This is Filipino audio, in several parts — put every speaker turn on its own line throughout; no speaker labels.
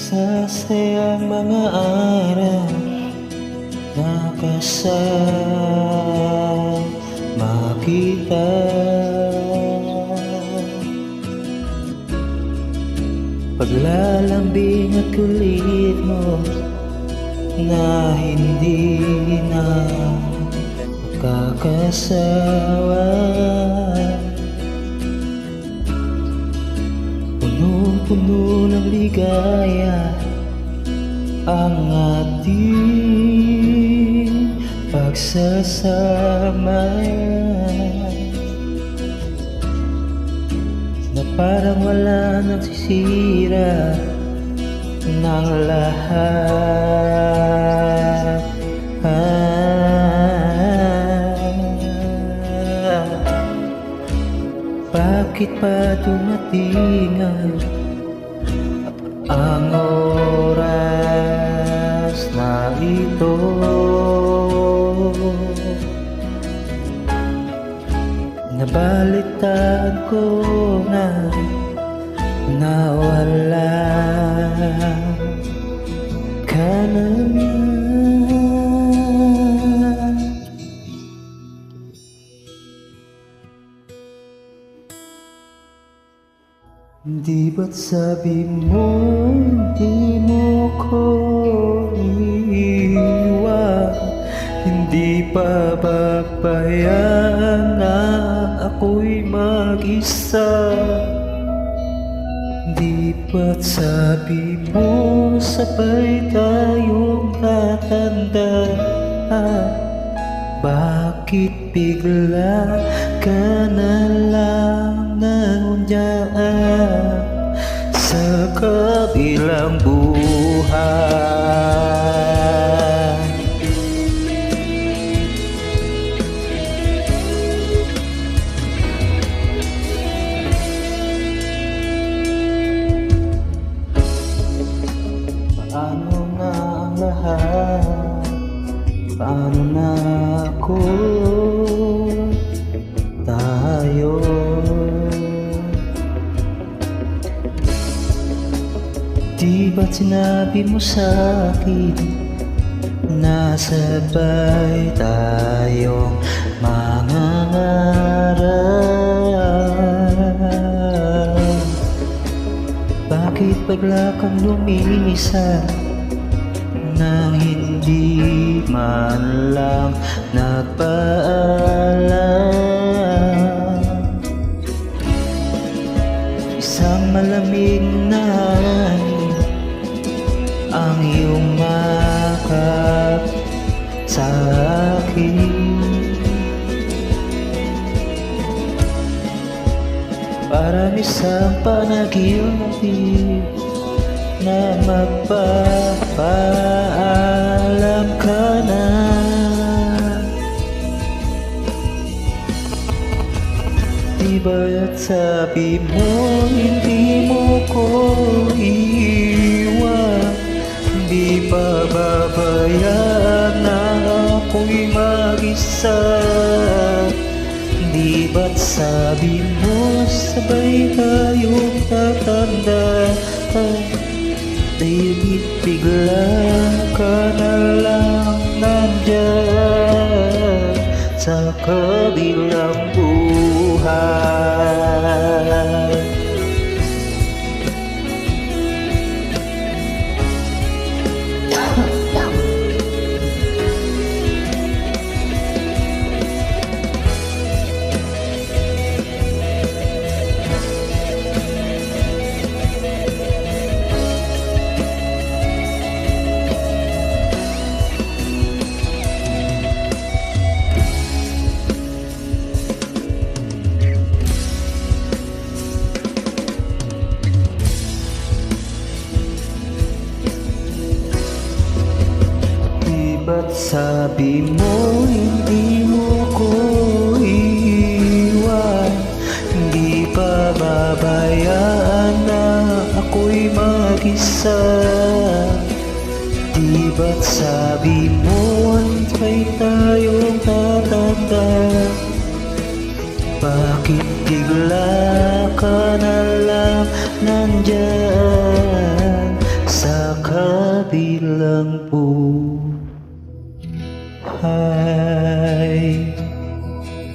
Sasayang mga araw nakasama kita. Paglalambing at kulit mo na hindi na makakasawa. Punong-puno ng ligaya ang ating pagsasama, na parang wala nagsisira ng lahat. Bakit pa dumating ang oras na ito? Nabalitaan ko na nawala ka na. Di ba't sabi mo hindi mo ko iiwan? Hindi pa babayaan na ako'y mag-isa? Di ba't sabi mo sabay tayong tatanda? Bakit bigla ka na lang nandiyan sa kabilang buhay? Paano na ang lahat? Paano na ako? Tayo di ba't sinabi mo sa'kin na sabay tayong mangangarap? Bakit bigla kang lumisan nang hindi man lang nagpaalam? Isang malamig na hangin ang iyong makap sa akin, parang isang panaginip na magpapaalam ka na. Di ba't sabi mo hindi mo ko iiwan? Di pa babayaan na ako'y mag-isa? Di ba't sabi mo sabay tayong tatanda? Di bigla ka na lang nandyan sa kabilang buhay? Ba't sabi mo hindi mo ko iiwan? Hindi pa babayaan na ako'y mag-isa? Di ba't sabi mo sabay tayong tatanda? Bakit bigla ka na lang nandyan sa sa kabilang buhay.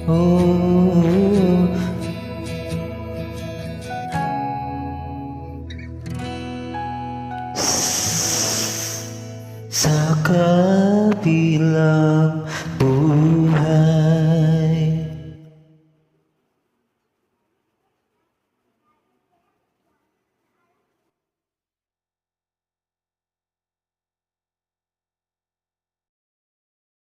Oh, sa kabilang